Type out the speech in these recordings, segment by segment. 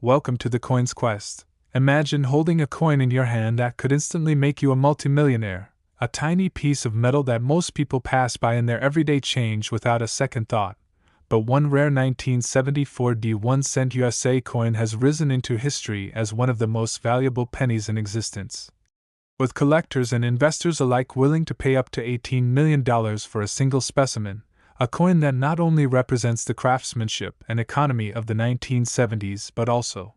Welcome to the Coin's Quest. Imagine holding a coin in your hand that could instantly make you a multimillionaire, a tiny piece of metal that most people pass by in their everyday change without a second thought. But one rare 1974 1-cent USA coin has risen into history as one of the most valuable pennies in existence. With collectors and investors alike willing to pay up to $18 million for a single specimen, a coin that not only represents the craftsmanship and economy of the 1970s but also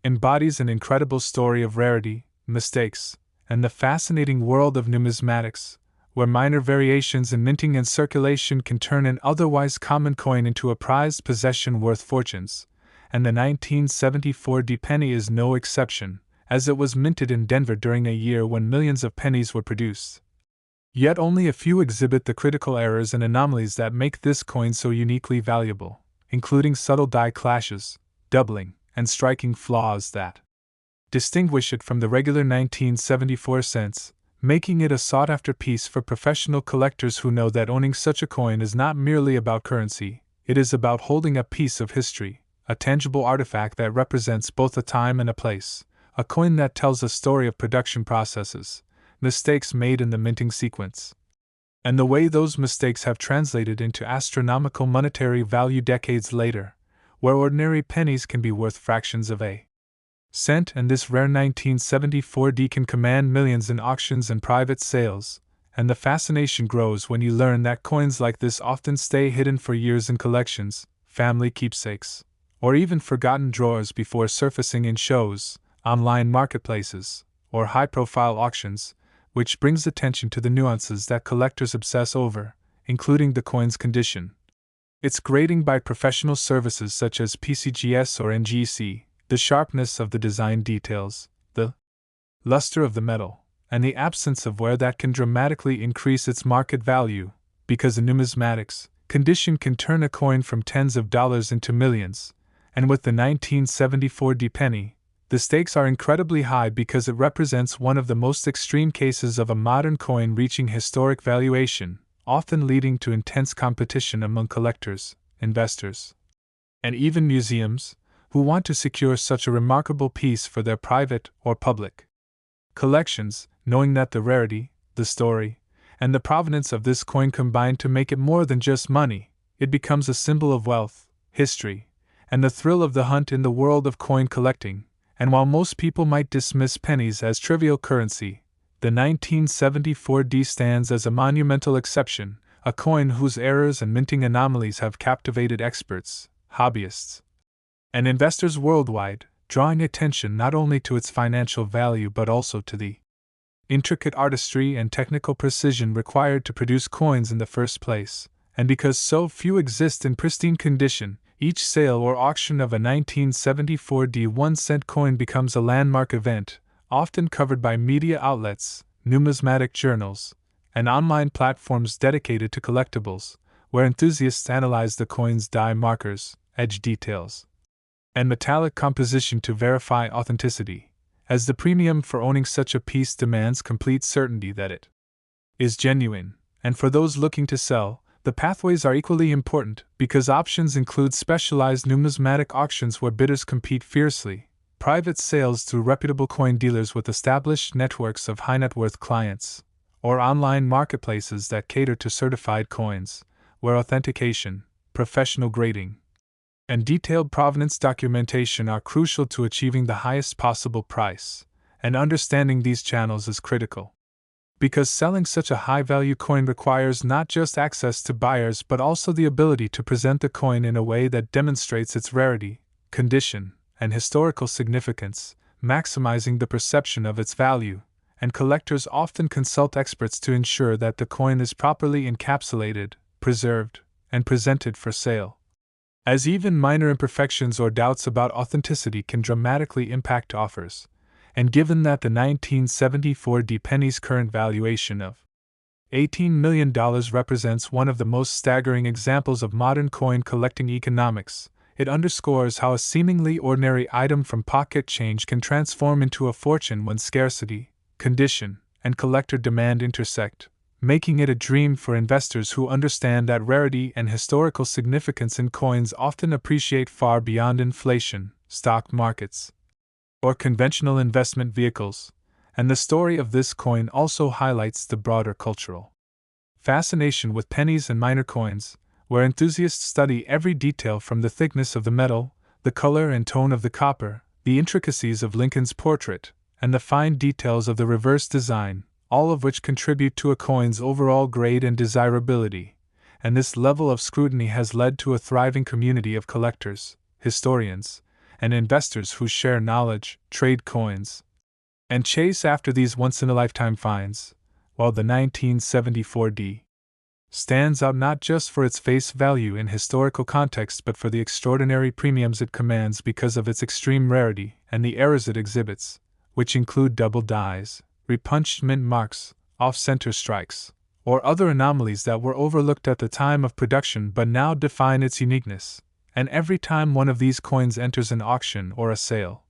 embodies an incredible story of rarity, mistakes, and the fascinating world of numismatics, where minor variations in minting and circulation can turn an otherwise common coin into a prized possession worth fortunes, and the 1974 penny is no exception, as it was minted in Denver during a year when millions of pennies were produced. Yet only a few exhibit the critical errors and anomalies that make this coin so uniquely valuable, including subtle die clashes, doubling, and striking flaws that distinguish it from the regular 1974 cents, making it a sought-after piece for professional collectors who know that owning such a coin is not merely about currency, it is about holding a piece of history, a tangible artifact that represents both a time and a place, a coin that tells a story of production processes, mistakes made in the minting sequence, and the way those mistakes have translated into astronomical monetary value decades later, where ordinary pennies can be worth fractions of a cent, and this rare 1974 can command millions in auctions and private sales, and the fascination grows when you learn that coins like this often stay hidden for years in collections, family keepsakes, or even forgotten drawers before surfacing in shows, online marketplaces, or high-profile auctions, which brings attention to the nuances that collectors obsess over, including the coin's condition, its grading by professional services such as PCGS or NGC, the sharpness of the design details, the luster of the metal, and the absence of wear that can dramatically increase its market value, because in numismatics, condition can turn a coin from tens of dollars into millions, and with the 1974 penny, the stakes are incredibly high because it represents one of the most extreme cases of a modern coin reaching historic valuation, often leading to intense competition among collectors, investors, and even museums, who want to secure such a remarkable piece for their private or public collections, knowing that the rarity, the story, and the provenance of this coin combine to make it more than just money. It becomes a symbol of wealth, history, and the thrill of the hunt in the world of coin collecting. And while most people might dismiss pennies as trivial currency, the 1974 stands as a monumental exception, a coin whose errors and minting anomalies have captivated experts, hobbyists, and investors worldwide, drawing attention not only to its financial value but also to the intricate artistry and technical precision required to produce coins in the first place, and because so few exist in pristine condition, each sale or auction of a 1974 1-cent coin becomes a landmark event, often covered by media outlets, numismatic journals, and online platforms dedicated to collectibles, where enthusiasts analyze the coin's die markers, edge details, and metallic composition to verify authenticity, as the premium for owning such a piece demands complete certainty that it is genuine, and for those looking to sell, the pathways are equally important because options include specialized numismatic auctions where bidders compete fiercely, private sales through reputable coin dealers with established networks of high-net-worth clients, or online marketplaces that cater to certified coins, where authentication, professional grading, and detailed provenance documentation are crucial to achieving the highest possible price, and understanding these channels is critical. Because selling such a high-value coin requires not just access to buyers but also the ability to present the coin in a way that demonstrates its rarity, condition, and historical significance, maximizing the perception of its value, and collectors often consult experts to ensure that the coin is properly encapsulated, preserved, and presented for sale, as even minor imperfections or doubts about authenticity can dramatically impact offers. And given that the 1974 penny's current valuation of $18 million represents one of the most staggering examples of modern coin collecting economics, it underscores how a seemingly ordinary item from pocket change can transform into a fortune when scarcity, condition, and collector demand intersect, making it a dream for investors who understand that rarity and historical significance in coins often appreciate far beyond inflation, stock markets, or conventional investment vehicles, and the story of this coin also highlights the broader cultural fascination with pennies and minor coins, where enthusiasts study every detail from the thickness of the metal, the color and tone of the copper, the intricacies of Lincoln's portrait, and the fine details of the reverse design, all of which contribute to a coin's overall grade and desirability. And this level of scrutiny has led to a thriving community of collectors, historians, and investors who share knowledge, trade coins, and chase after these once-in-a-lifetime finds, while the 1974 D stands out not just for its face value in historical context but for the extraordinary premiums it commands because of its extreme rarity and the errors it exhibits, which include double dies, repunched mint marks, off-center strikes, or other anomalies that were overlooked at the time of production but now define its uniqueness. And every time one of these coins enters an auction or a sale,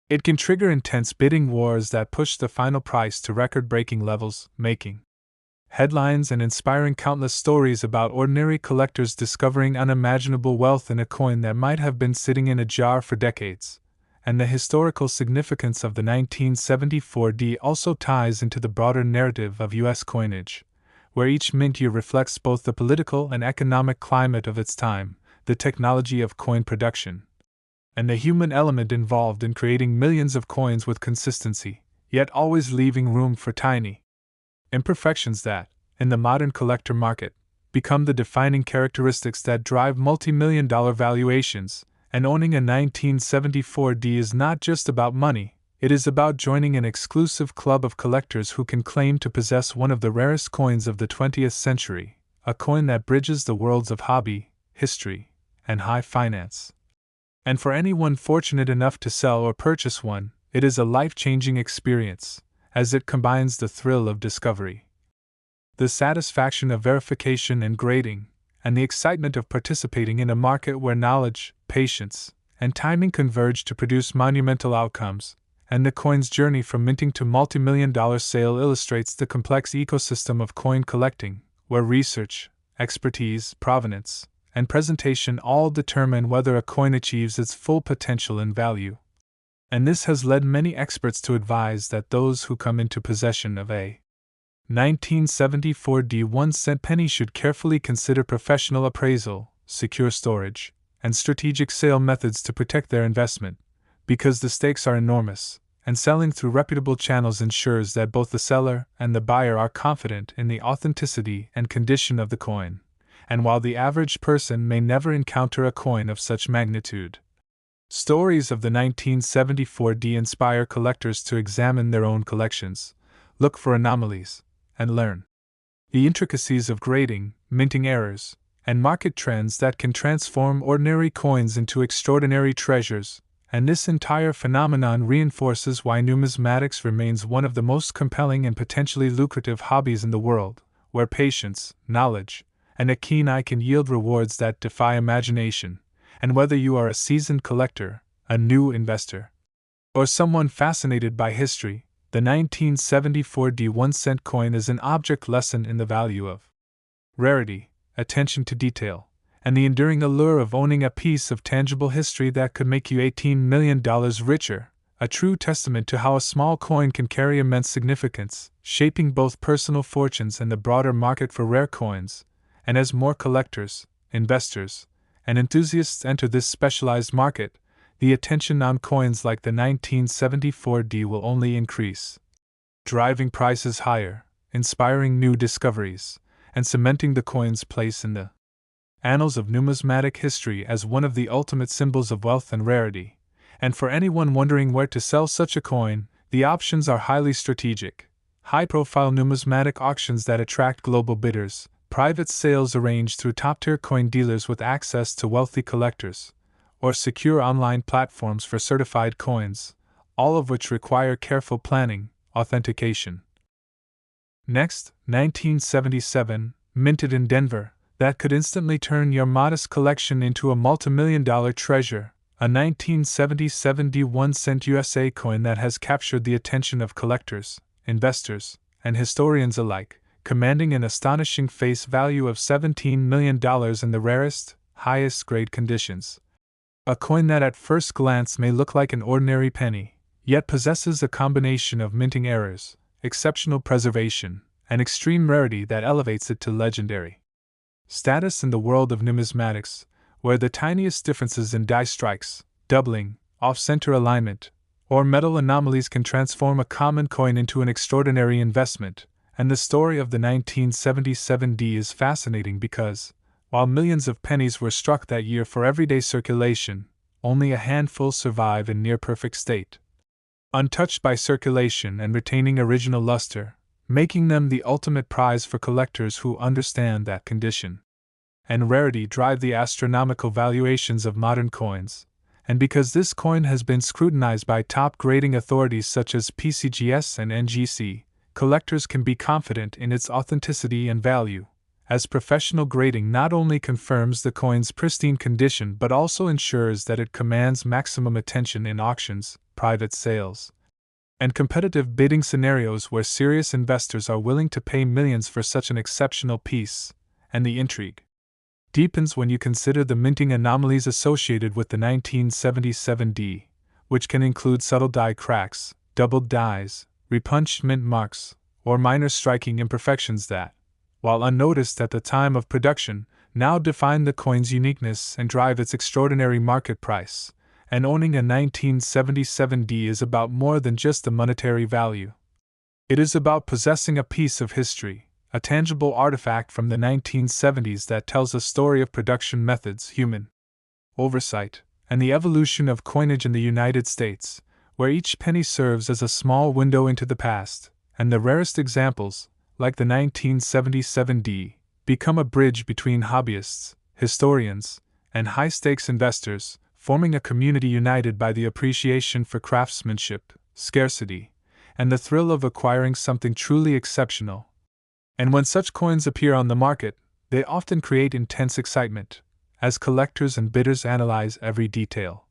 it can trigger intense bidding wars that push the final price to record-breaking levels, making headlines and inspiring countless stories about ordinary collectors discovering unimaginable wealth in a coin that might have been sitting in a jar for decades. And the historical significance of the 1974 D also ties into the broader narrative of U.S. coinage, where each mint year reflects both the political and economic climate of its time, the technology of coin production, and the human element involved in creating millions of coins with consistency, yet always leaving room for tiny imperfections that, in the modern collector market, become the defining characteristics that drive multi-million-dollar valuations. And owning a 1974 D is not just about money, it is about joining an exclusive club of collectors who can claim to possess one of the rarest coins of the 20th century, a coin that bridges the worlds of hobby, history, and high finance. And for anyone fortunate enough to sell or purchase one, it is a life-changing experience, as it combines the thrill of discovery, the satisfaction of verification and grading, and the excitement of participating in a market where knowledge, patience, and timing converge to produce monumental outcomes. And the coin's journey from minting to multi-million-dollar sale illustrates the complex ecosystem of coin collecting, where research, expertise, provenance, and presentation all determine whether a coin achieves its full potential and value. And this has led many experts to advise that those who come into possession of a 1974 D 1-cent penny should carefully consider professional appraisal, secure storage, and strategic sale methods to protect their investment, because the stakes are enormous, and selling through reputable channels ensures that both the seller and the buyer are confident in the authenticity and condition of the coin. And while the average person may never encounter a coin of such magnitude, stories of the 1974 D inspire collectors to examine their own collections, look for anomalies, and learn the intricacies of grading, minting errors, and market trends that can transform ordinary coins into extraordinary treasures. And this entire phenomenon reinforces why numismatics remains one of the most compelling and potentially lucrative hobbies in the world, where patience, knowledge, and a keen eye can yield rewards that defy imagination. And whether you are a seasoned collector, a new investor, or someone fascinated by history, the 1974 D 1-cent coin is an object lesson in the value of rarity, attention to detail, and the enduring allure of owning a piece of tangible history that could make you $18 million richer, a true testament to how a small coin can carry immense significance, shaping both personal fortunes and the broader market for rare coins. And as more collectors, investors, and enthusiasts enter this specialized market, the attention on coins like the 1974 D will only increase, driving prices higher, inspiring new discoveries, and cementing the coin's place in the annals of numismatic history as one of the ultimate symbols of wealth and rarity. And for anyone wondering where to sell such a coin, the options are highly strategic. High-profile numismatic auctions that attract global bidders, private sales arranged through top-tier coin dealers with access to wealthy collectors, or secure online platforms for certified coins, all of which require careful planning, authentication. Next, 1977, minted in Denver, that could instantly turn your modest collection into a multimillion-dollar treasure, a 1977 D 1-cent USA coin that has captured the attention of collectors, investors, and historians alike, commanding an astonishing face value of $17 million in the rarest, highest-grade conditions. A coin that at first glance may look like an ordinary penny, yet possesses a combination of minting errors, exceptional preservation, and extreme rarity that elevates it to legendary status in the world of numismatics, where the tiniest differences in die strikes, doubling, off-center alignment, or metal anomalies can transform a common coin into an extraordinary investment. And the story of the 1977 D is fascinating because, while millions of pennies were struck that year for everyday circulation, only a handful survive in near-perfect state, untouched by circulation and retaining original luster, making them the ultimate prize for collectors who understand that condition and rarity drive the astronomical valuations of modern coins. And because this coin has been scrutinized by top grading authorities such as PCGS and NGC, collectors can be confident in its authenticity and value, as professional grading not only confirms the coin's pristine condition but also ensures that it commands maximum attention in auctions, private sales, and competitive bidding scenarios where serious investors are willing to pay millions for such an exceptional piece. And the intrigue deepens when you consider the minting anomalies associated with the 1977 D, which can include subtle die cracks, doubled dies, repunched mint marks, or minor striking imperfections that, while unnoticed at the time of production, now define the coin's uniqueness and drive its extraordinary market price. And owning a 1977 D is about more than just the monetary value. It is about possessing a piece of history, a tangible artifact from the 1970s that tells a story of production methods, human oversight, and the evolution of coinage in the United States, where each penny serves as a small window into the past, and the rarest examples, like the 1977 D, become a bridge between hobbyists, historians, and high-stakes investors, forming a community united by the appreciation for craftsmanship, scarcity, and the thrill of acquiring something truly exceptional. And when such coins appear on the market, they often create intense excitement, as collectors and bidders analyze every detail.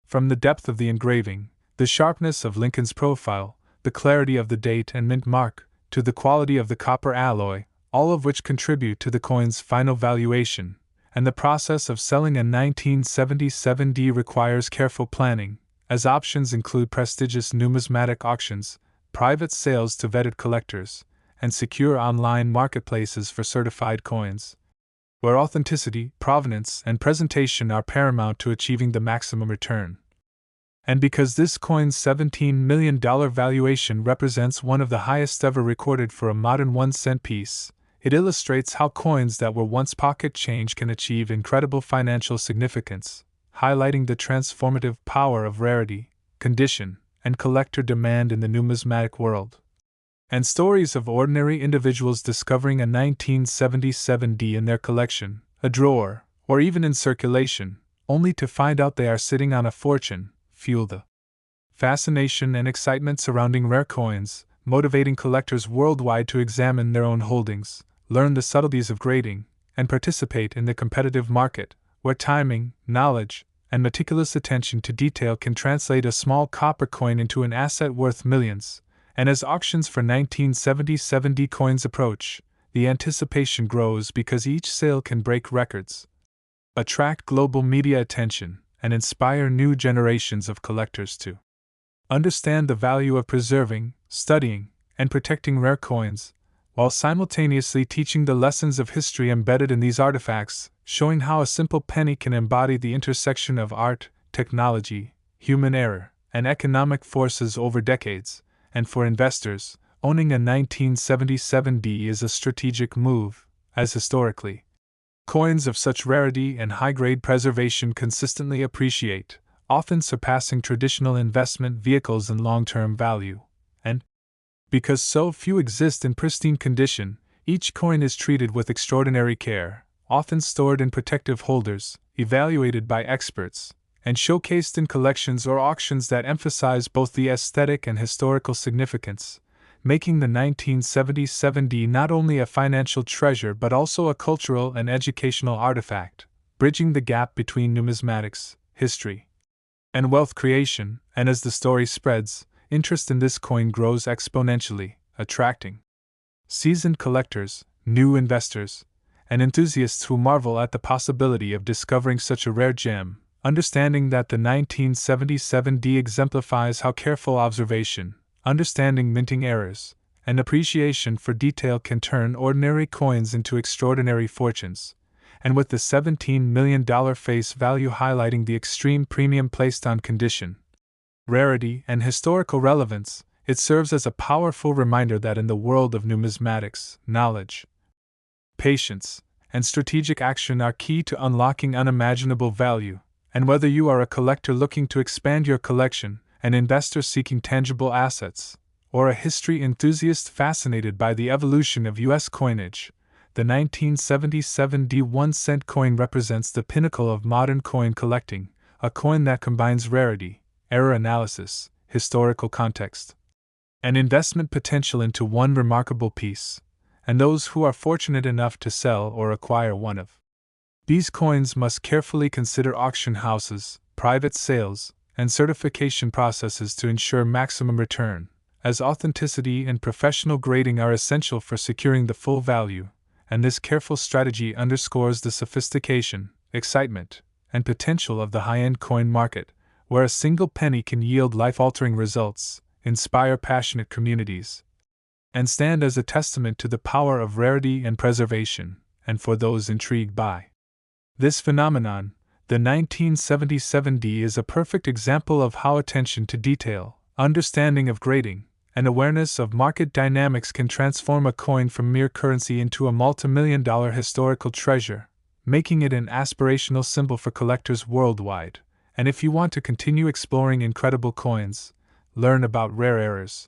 From the depth of the engraving, the sharpness of Lincoln's profile, the clarity of the date and mint mark, to the quality of the copper alloy, all of which contribute to the coin's final valuation. And the process of selling a 1977 D requires careful planning, as options include prestigious numismatic auctions, private sales to vetted collectors, and secure online marketplaces for certified coins, where authenticity, provenance, and presentation are paramount to achieving the maximum return. And because this coin's $17 million valuation represents one of the highest ever recorded for a modern 1-cent piece, it illustrates how coins that were once pocket change can achieve incredible financial significance, highlighting the transformative power of rarity, condition, and collector demand in the numismatic world. And stories of ordinary individuals discovering a 1977 D in their collection, a drawer, or even in circulation, only to find out they are sitting on a fortune, fuel the fascination and excitement surrounding rare coins, motivating collectors worldwide to examine their own holdings, learn the subtleties of grading, and participate in the competitive market, where timing, knowledge, and meticulous attention to detail can translate a small copper coin into an asset worth millions. And as auctions for 1977 D coins approach, the anticipation grows because each sale can break records, attract global media attention, and inspire new generations of collectors to understand the value of preserving, studying, and protecting rare coins, while simultaneously teaching the lessons of history embedded in these artifacts, showing how a simple penny can embody the intersection of art, technology, human error, and economic forces over decades. And for investors, owning a 1977 D is a strategic move, as historically, coins of such rarity and high-grade preservation consistently appreciate, often surpassing traditional investment vehicles in long-term value. And because so few exist in pristine condition, each coin is treated with extraordinary care, often stored in protective holders, evaluated by experts, and showcased in collections or auctions that emphasize both the aesthetic and historical significance, making the 1977 D not only a financial treasure but also a cultural and educational artifact, bridging the gap between numismatics, history, and wealth creation. And as the story spreads, interest in this coin grows exponentially, attracting seasoned collectors, new investors, and enthusiasts who marvel at the possibility of discovering such a rare gem, Understanding that the 1977D exemplifies how careful observation, understanding minting errors, and appreciation for detail can turn ordinary coins into extraordinary fortunes, and with the $17 million face value highlighting the extreme premium placed on condition, rarity, and historical relevance, it serves as a powerful reminder that in the world of numismatics, knowledge, patience, and strategic action are key to unlocking unimaginable value. And whether you are a collector looking to expand your collection, an investor seeking tangible assets, or a history enthusiast fascinated by the evolution of U.S. coinage, the 1977 D1-cent coin represents the pinnacle of modern coin collecting, a coin that combines rarity, error analysis, historical context, and investment potential into one remarkable piece, and those who are fortunate enough to sell or acquire one of these coins must carefully consider auction houses, private sales, and certification processes to ensure maximum return, as authenticity and professional grading are essential for securing the full value, and this careful strategy underscores the sophistication, excitement, and potential of the high-end coin market, where a single penny can yield life-altering results, inspire passionate communities, and stand as a testament to the power of rarity and preservation. And for those intrigued by this phenomenon, the 1977D is a perfect example of how attention to detail, understanding of grading, and awareness of market dynamics can transform a coin from mere currency into a multimillion-dollar historical treasure, making it an aspirational symbol for collectors worldwide. And if you want to continue exploring incredible coins, learn about rare errors,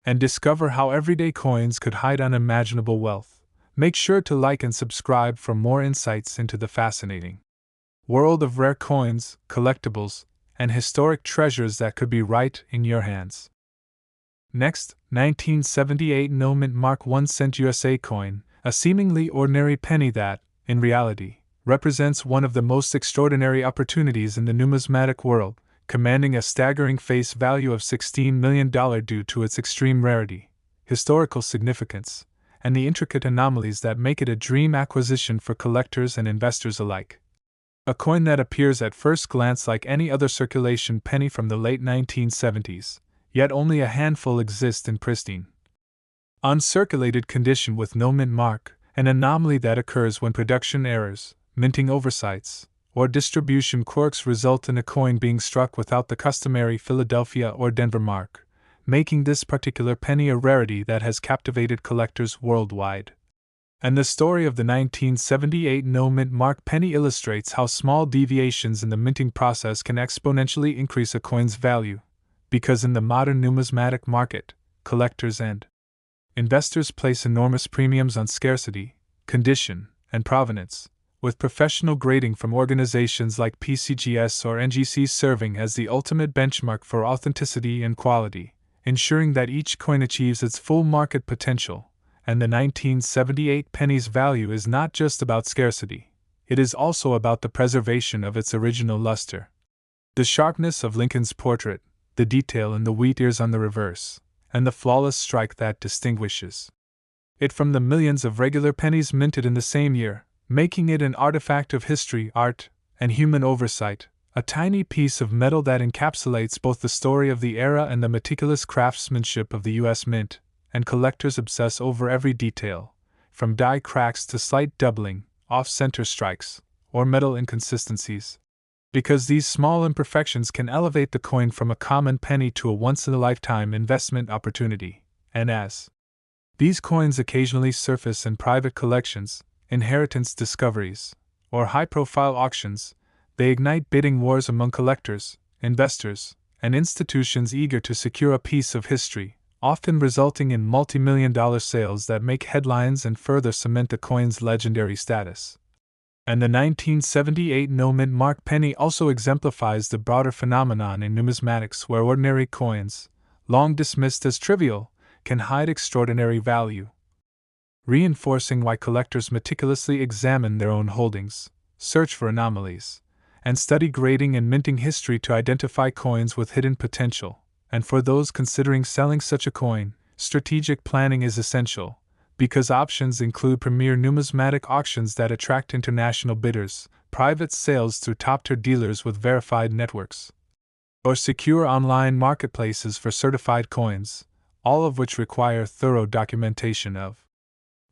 and discover how everyday coins could hide unimaginable wealth, make sure to like and subscribe for more insights into the fascinating world of rare coins, collectibles, and historic treasures that could be right in your hands. Next, 1978 No Mint Mark 1 cent USA coin, a seemingly ordinary penny that, in reality, represents one of the most extraordinary opportunities in the numismatic world, commanding a staggering face value of $16 million due to its extreme rarity, historical significance, and the intricate anomalies that make it a dream acquisition for collectors and investors alike. A coin that appears at first glance like any other circulation penny from the late 1970s, yet only a handful exist in pristine, uncirculated condition with no mint mark, an anomaly that occurs when production errors, minting oversights, or distribution quirks result in a coin being struck without the customary Philadelphia or Denver mark, making this particular penny a rarity that has captivated collectors worldwide. And the story of the 1978 No Mint Mark penny illustrates how small deviations in the minting process can exponentially increase a coin's value, because in the modern numismatic market, collectors and investors place enormous premiums on scarcity, condition, and provenance, with professional grading from organizations like PCGS or NGC serving as the ultimate benchmark for authenticity and quality, ensuring that each coin achieves its full market potential. And the 1978 penny's value is not just about scarcity, it is also about the preservation of its original luster. The sharpness of Lincoln's portrait, the detail in the wheat ears on the reverse, and the flawless strike that distinguishes it from the millions of regular pennies minted in the same year, making it an artifact of history, art, and human oversight, a tiny piece of metal that encapsulates both the story of the era and the meticulous craftsmanship of the U.S. Mint, and collectors obsess over every detail, from die cracks to slight doubling, off-center strikes, or metal inconsistencies, because these small imperfections can elevate the coin from a common penny to a once-in-a-lifetime investment opportunity. And as these coins occasionally surface in private collections, inheritance discoveries, or high-profile auctions, they ignite bidding wars among collectors, investors, and institutions eager to secure a piece of history, often resulting in multi-million-dollar sales that make headlines and further cement the coin's legendary status. And the 1978 No Mint Mark penny also exemplifies the broader phenomenon in numismatics where ordinary coins, long dismissed as trivial, can hide extraordinary value, reinforcing why collectors meticulously examine their own holdings, search for anomalies, and study grading and minting history to identify coins with hidden potential. And for those considering selling such a coin, strategic planning is essential. because options include premier numismatic auctions that attract international bidders, private sales through top-tier dealers with verified networks, or secure online marketplaces for certified coins, all of which require thorough documentation of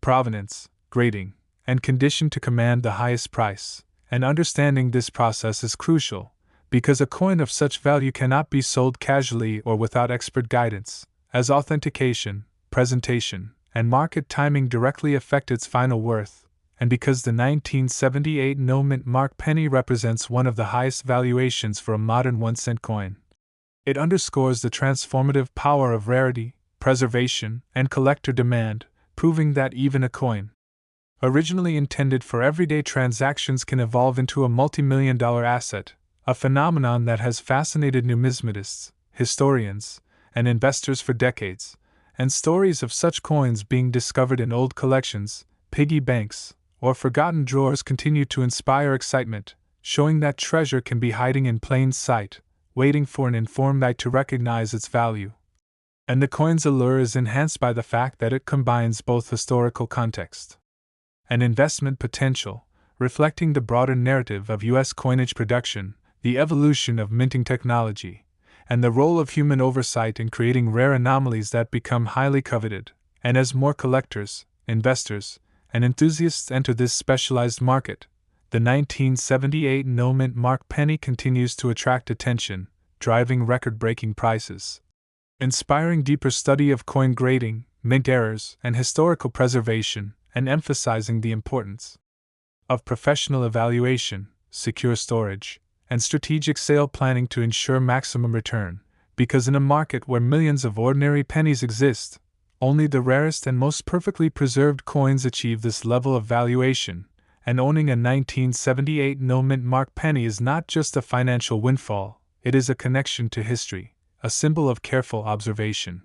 provenance, grading, and condition to command the highest price. And understanding this process is crucial, because a coin of such value cannot be sold casually or without expert guidance, as authentication, presentation, and market timing directly affect its final worth, and because the 1978 no-mint mark penny represents one of the highest valuations for a modern 1-cent coin. It underscores the transformative power of rarity, preservation, and collector demand, proving that even a coin originally intended for everyday transactions can evolve into a multi-million-dollar asset, a phenomenon that has fascinated numismatists, historians, and investors for decades, and stories of such coins being discovered in old collections, piggy banks, or forgotten drawers continue to inspire excitement, showing that treasure can be hiding in plain sight, waiting for an informed eye to recognize its value. And the coin's allure is enhanced by the fact that it combines both historical context and investment potential, reflecting the broader narrative of U.S. coinage production, the evolution of minting technology, and the role of human oversight in creating rare anomalies that become highly coveted. And as more collectors, investors, and enthusiasts enter this specialized market, the 1978 no-mint mark penny continues to attract attention, driving record-breaking prices, inspiring deeper study of coin grading, mint errors, and historical preservation, and emphasizing the importance of professional evaluation, secure storage, and strategic sale planning to ensure maximum return, because in a market where millions of ordinary pennies exist, only the rarest and most perfectly preserved coins achieve this level of valuation, and owning a 1978 no-mint mark penny is not just a financial windfall, it is a connection to history, a symbol of careful observation,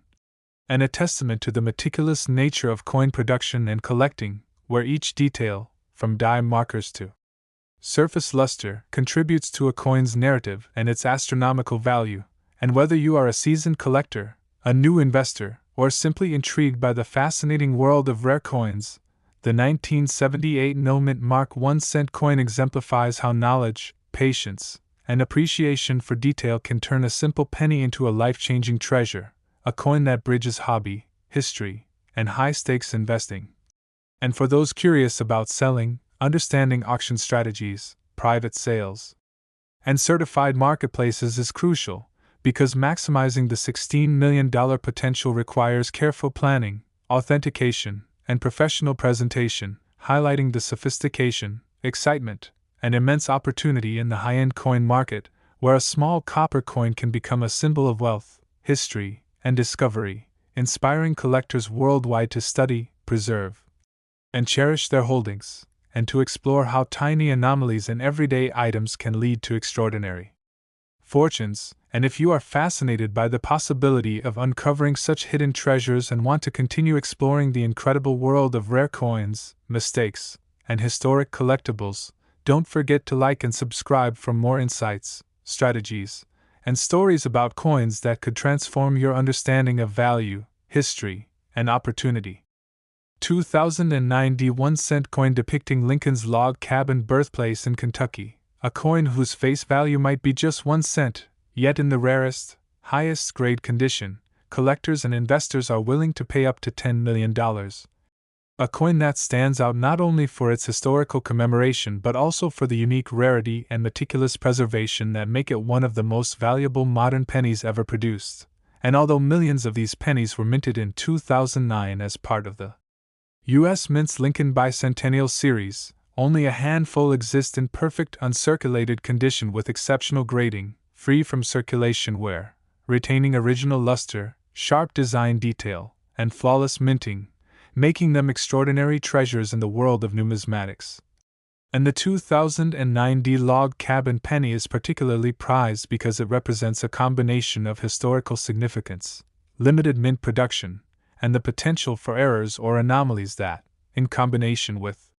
and a testament to the meticulous nature of coin production and collecting, where each detail, from die markers to surface luster, contributes to a coin's narrative and its astronomical value. And whether you are a seasoned collector, a new investor, or simply intrigued by the fascinating world of rare coins, the 1978 no-mint mark 1-cent coin exemplifies how knowledge, patience, and appreciation for detail can turn a simple penny into a life-changing treasure, a coin that bridges hobby, history, and high-stakes investing. And for those curious about selling, understanding auction strategies, private sales, and certified marketplaces is crucial, because maximizing the $16 million potential requires careful planning, authentication, and professional presentation, highlighting the sophistication, excitement, and immense opportunity in the high-end coin market, where a small copper coin can become a symbol of wealth, history, and discovery, inspiring collectors worldwide to study, preserve, and cherish their holdings, and to explore how tiny anomalies in everyday items can lead to extraordinary fortunes. And if you are fascinated by the possibility of uncovering such hidden treasures and want to continue exploring the incredible world of rare coins, mistakes, and historic collectibles, don't forget to like and subscribe for more insights, strategies, and stories about coins that could transform your understanding of value, history, and opportunity. 2009 D1-cent coin depicting Lincoln's log cabin birthplace in Kentucky, a coin whose face value might be just 1 cent, yet in the rarest, highest grade condition, collectors and investors are willing to pay up to $10 million. A coin that stands out not only for its historical commemoration but also for the unique rarity and meticulous preservation that make it one of the most valuable modern pennies ever produced. And although millions of these pennies were minted in 2009 as part of the U.S. Mint's Lincoln Bicentennial Series, only a handful exist in perfect uncirculated condition with exceptional grading, free from circulation wear, retaining original luster, sharp design detail, and flawless minting, making them extraordinary treasures in the world of numismatics. And the 2009 D log cabin penny is particularly prized because it represents a combination of historical significance, limited mint production, and the potential for errors or anomalies that, in combination with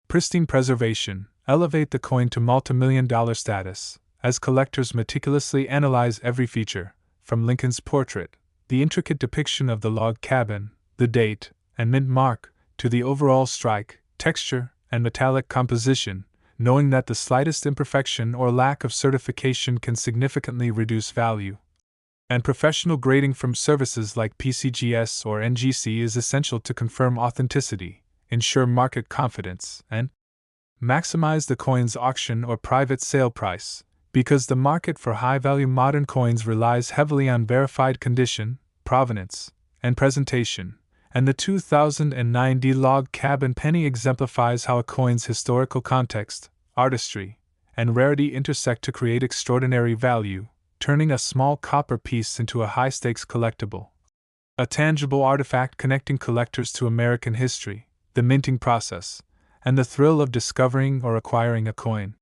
pristine preservation, elevate the coin to multi-million-dollar status, as collectors meticulously analyze every feature, from Lincoln's portrait, the intricate depiction of the log cabin, the date, and mint mark, to the overall strike, texture, and metallic composition, knowing that the slightest imperfection or lack of certification can significantly reduce value. And professional grading from services like PCGS or NGC is essential to confirm authenticity, ensure market confidence, and maximize the coin's auction or private sale price, because the market for high-value modern coins relies heavily on verified condition, provenance, and presentation, and the 2009 D-Log Cabin Penny exemplifies how a coin's historical context, artistry, and rarity intersect to create extraordinary value, turning a small copper piece into a high-stakes collectible. A tangible artifact connecting collectors to American history, the minting process, and the thrill of discovering or acquiring a coin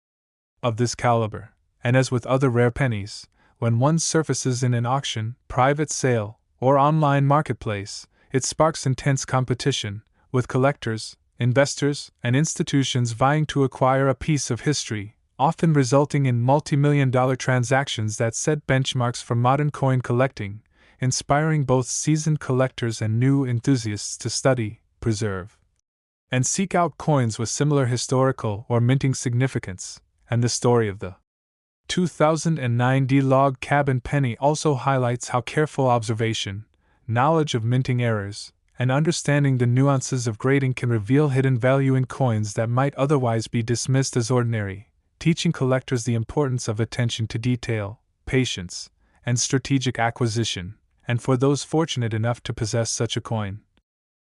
of this caliber. And as with other rare pennies, when one surfaces in an auction, private sale, or online marketplace, it sparks intense competition, with collectors, investors, and institutions vying to acquire a piece of history, often resulting in multi-million-dollar transactions that set benchmarks for modern coin collecting, inspiring both seasoned collectors and new enthusiasts to study, preserve, and seek out coins with similar historical or minting significance. And the story of the 2009 D-Log Cabin Penny also highlights how careful observation, knowledge of minting errors, and understanding the nuances of grading can reveal hidden value in coins that might otherwise be dismissed as ordinary, teaching collectors the importance of attention to detail, patience, and strategic acquisition, and for those fortunate enough to possess such a coin.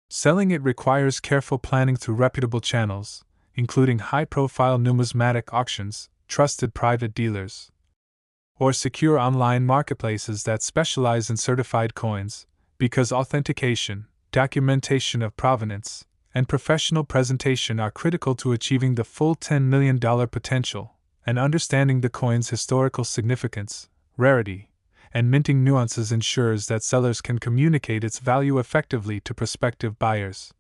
Selling it requires careful planning through reputable channels, including high-profile numismatic auctions, trusted private dealers, or secure online marketplaces that specialize in certified coins, because authentication, documentation of provenance, and professional presentation are critical to achieving the full $10 million potential, and understanding the coin's historical significance, rarity, and minting nuances ensures that sellers can communicate its value effectively to prospective buyers,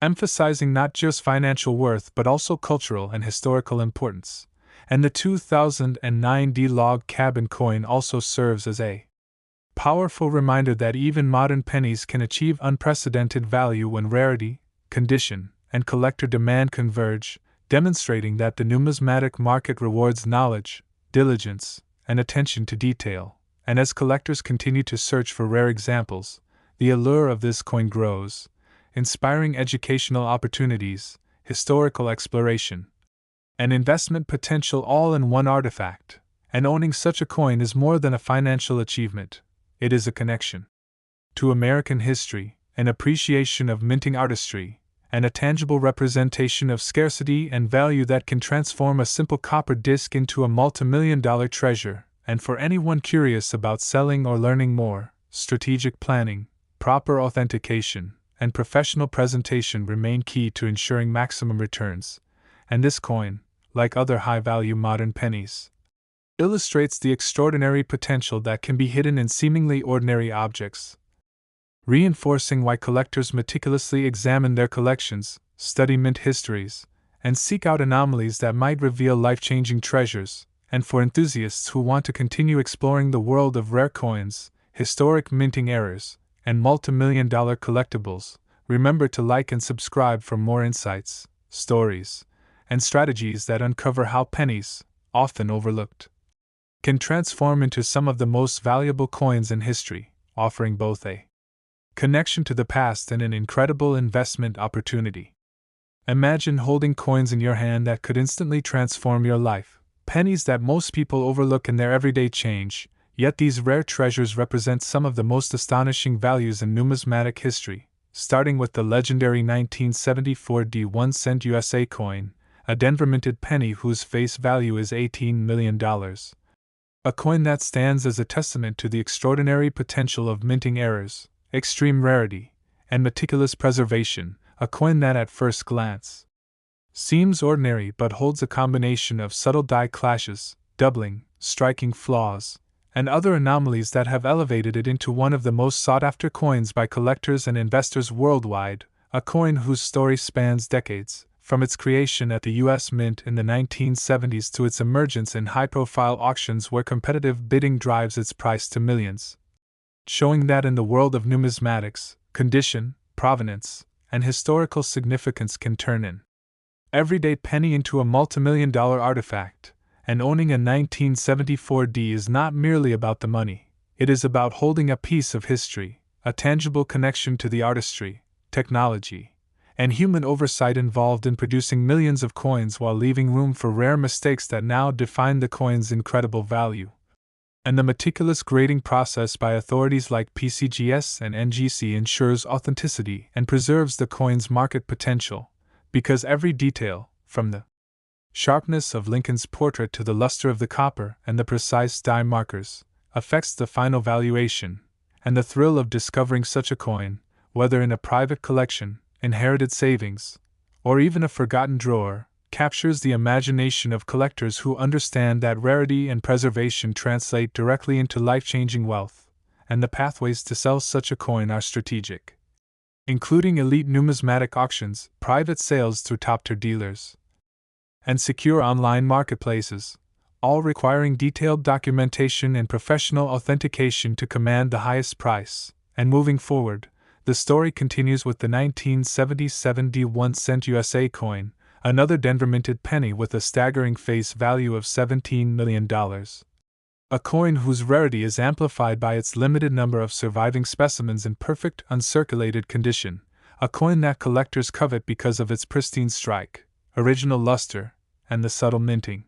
emphasizing not just financial worth but also cultural and historical importance. And the 2009 D-Log Cabin coin also serves as a powerful reminder that even modern pennies can achieve unprecedented value when rarity, condition, and collector demand converge, demonstrating that the numismatic market rewards knowledge, diligence, and attention to detail. And as collectors continue to search for rare examples, the allure of this coin grows, inspiring educational opportunities, historical exploration, and investment potential all in one artifact. And owning such a coin is more than a financial achievement, it is a connection to American history, an appreciation of minting artistry, and a tangible representation of scarcity and value that can transform a simple copper disc into a multi-million-dollar treasure. And for anyone curious about selling or learning more, strategic planning, proper authentication, and professional presentation remain key to ensuring maximum returns. And this coin, like other high-value modern pennies, illustrates the extraordinary potential that can be hidden in seemingly ordinary objects, reinforcing why collectors meticulously examine their collections, study mint histories, and seek out anomalies that might reveal life-changing treasures. And for enthusiasts who want to continue exploring the world of rare coins, historic minting errors, and multi-million-dollar collectibles, remember to like and subscribe for more insights, stories, and strategies that uncover how pennies, often overlooked, can transform into some of the most valuable coins in history, offering both a connection to the past and an incredible investment opportunity. Imagine holding coins in your hand that could instantly transform your life, pennies that most people overlook in their everyday change, yet these rare treasures represent some of the most astonishing values in numismatic history, starting with the legendary 1974 D1 cent USA coin, a Denver-minted penny whose face value is $18 million. A coin that stands as a testament to the extraordinary potential of minting errors, extreme rarity, and meticulous preservation, a coin that at first glance seems ordinary but holds a combination of subtle die clashes, doubling, striking flaws, and other anomalies that have elevated it into one of the most sought-after coins by collectors and investors worldwide, a coin whose story spans decades, from its creation at the U.S. Mint in the 1970s to its emergence in high-profile auctions where competitive bidding drives its price to millions. Showing that in the world of numismatics, condition, provenance, and historical significance can turn an everyday penny into a multimillion-dollar artifact, and owning a 1974D is not merely about the money, it is about holding a piece of history, a tangible connection to the artistry, technology, and human oversight involved in producing millions of coins while leaving room for rare mistakes that now define the coin's incredible value. And the meticulous grading process by authorities like PCGS and NGC ensures authenticity and preserves the coin's market potential, because every detail, from the sharpness of Lincoln's portrait to the luster of the copper and the precise die markers, affects the final valuation, and the thrill of discovering such a coin, whether in a private collection, inherited savings, or even a forgotten drawer, captures the imagination of collectors who understand that rarity and preservation translate directly into life-changing wealth, and the pathways to sell such a coin are strategic, including elite numismatic auctions, private sales through top-tier dealers, and secure online marketplaces, all requiring detailed documentation and professional authentication to command the highest price. And moving forward, the story continues with the 1977 D1 USA coin, another Denver-minted penny with a staggering face value of $17 million. A coin whose rarity is amplified by its limited number of surviving specimens in perfect, uncirculated condition, a coin that collectors covet because of its pristine strike, original luster, and the subtle minting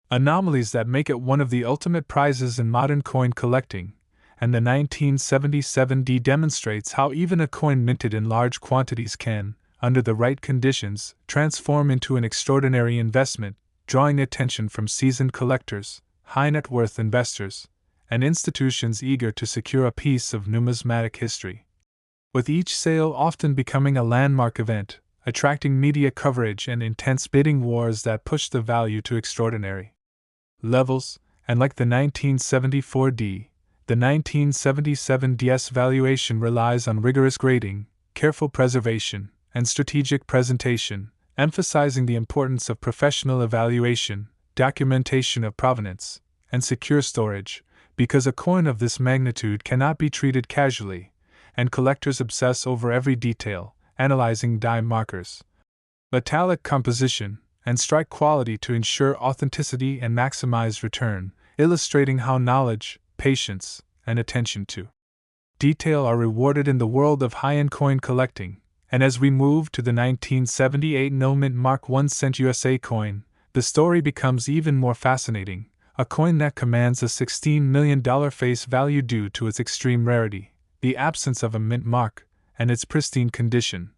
anomalies that make it one of the ultimate prizes in modern coin collecting. And the 1977D demonstrates how even a coin minted in large quantities can, under the right conditions, transform into an extraordinary investment, drawing attention from seasoned collectors, high-net-worth investors, and institutions eager to secure a piece of numismatic history. With each sale often becoming a landmark event, attracting media coverage and intense bidding wars that push the value to extraordinary levels, and like the 1974D, the 1977D's valuation relies on rigorous grading, careful preservation, and strategic presentation, emphasizing the importance of professional evaluation, documentation of provenance, and secure storage, because a coin of this magnitude cannot be treated casually, and collectors obsess over every detail, analyzing die markers, metallic composition, and strike quality to ensure authenticity and maximize return, illustrating how knowledge, patience, and attention to detail are rewarded in the world of high-end coin collecting. And as we move to the 1978 no-mint Mark 1 cent USA coin, the story becomes even more fascinating, a coin that commands a $16 million face value due to its extreme rarity, the absence of a mint mark, and its pristine condition.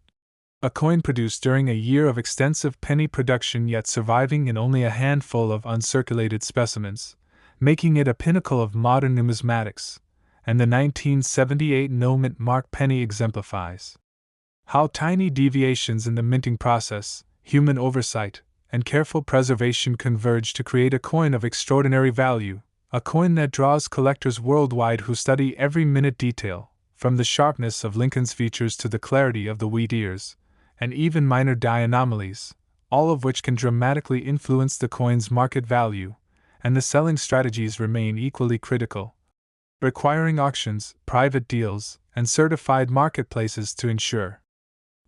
A coin produced during a year of extensive penny production yet surviving in only a handful of uncirculated specimens, making it a pinnacle of modern numismatics, and the 1978 no-mint Mark penny exemplifies how tiny deviations in the minting process, human oversight, and careful preservation converge to create a coin of extraordinary value, a coin that draws collectors worldwide who study every minute detail, from the sharpness of Lincoln's features to the clarity of the wheat ears, and even minor die anomalies, all of which can dramatically influence the coin's market value, and the selling strategies remain equally critical, requiring auctions, private deals, and certified marketplaces to ensure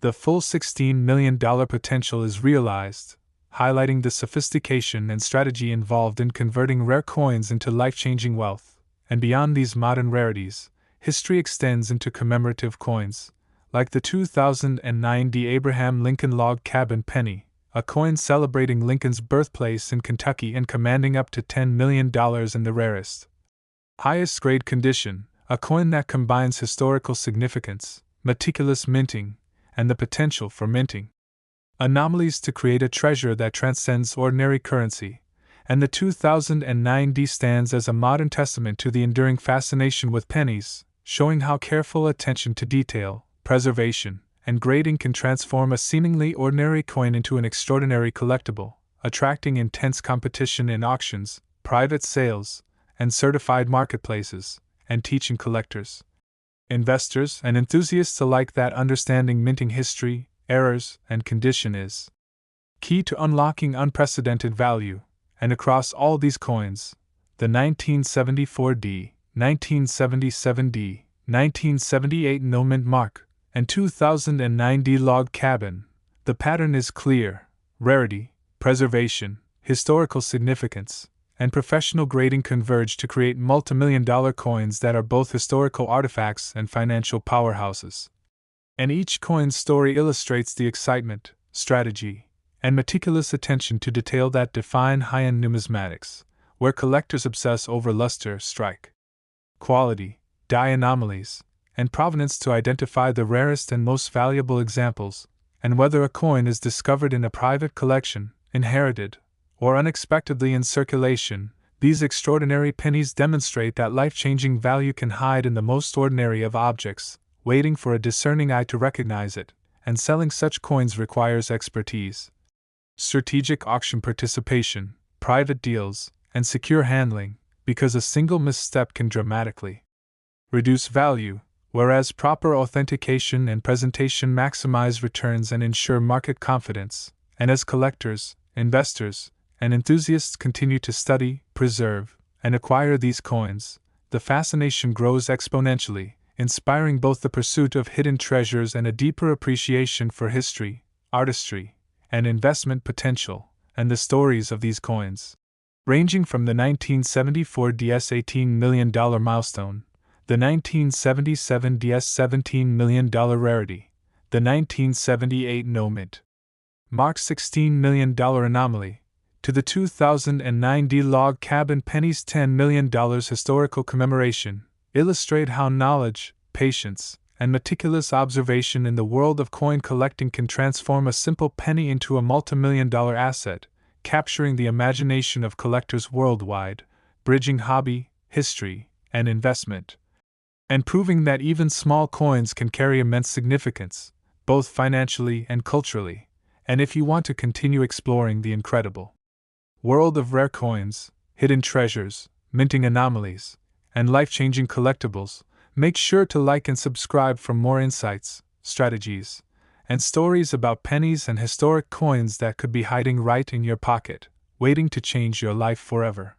the full $16 million potential is realized, highlighting the sophistication and strategy involved in converting rare coins into life-changing wealth. And beyond these modern rarities, history extends into commemorative coins, like the 2009 D. Abraham Lincoln Log Cabin Penny, a coin celebrating Lincoln's birthplace in Kentucky and commanding up to $10 million in the rarest, highest grade condition, a coin that combines historical significance, meticulous minting, and the potential for minting anomalies to create a treasure that transcends ordinary currency. And the 2009 D stands as a modern testament to the enduring fascination with pennies, showing how careful attention to detail, preservation, and grading can transform a seemingly ordinary coin into an extraordinary collectible, attracting intense competition in auctions, private sales, and certified marketplaces, and teaching collectors, investors, and enthusiasts alike that understanding minting history, errors, and condition is key to unlocking unprecedented value. And across all these coins, the 1974D, 1977D, 1978 no-mint Mark, and 2090 log cabin. The pattern is clear: rarity, preservation, historical significance, and professional grading converge to create multimillion-dollar coins that are both historical artifacts and financial powerhouses. And each coin's story illustrates the excitement, strategy, and meticulous attention to detail that define high-end numismatics, where collectors obsess over luster, strike, quality, die anomalies, and provenance to identify the rarest and most valuable examples, and whether a coin is discovered in a private collection, inherited, or unexpectedly in circulation. These extraordinary pennies demonstrate that life-changing value can hide in the most ordinary of objects, waiting for a discerning eye to recognize it, and selling such coins requires expertise, strategic auction participation, private deals, and secure handling, because a single misstep can dramatically reduce value, whereas proper authentication and presentation maximize returns and ensure market confidence. And as collectors, investors, and enthusiasts continue to study, preserve, and acquire these coins, the fascination grows exponentially, inspiring both the pursuit of hidden treasures and a deeper appreciation for history, artistry, and investment potential. And the stories of these coins, ranging from the 1974 DS $18 million milestone, the 1977 DS $17 million rarity, the 1978 no mint mark $16 million anomaly, to the 2090 log cabin pennies $10 million historical commemoration, illustrate how knowledge, patience, and meticulous observation in the world of coin collecting can transform a simple penny into a multimillion-dollar asset, capturing the imagination of collectors worldwide, bridging hobby, history, and investment, and proving that even small coins can carry immense significance, both financially and culturally. And if you want to continue exploring the incredible world of rare coins, hidden treasures, minting anomalies, and life-changing collectibles, make sure to like and subscribe for more insights, strategies, and stories about pennies and historic coins that could be hiding right in your pocket, waiting to change your life forever.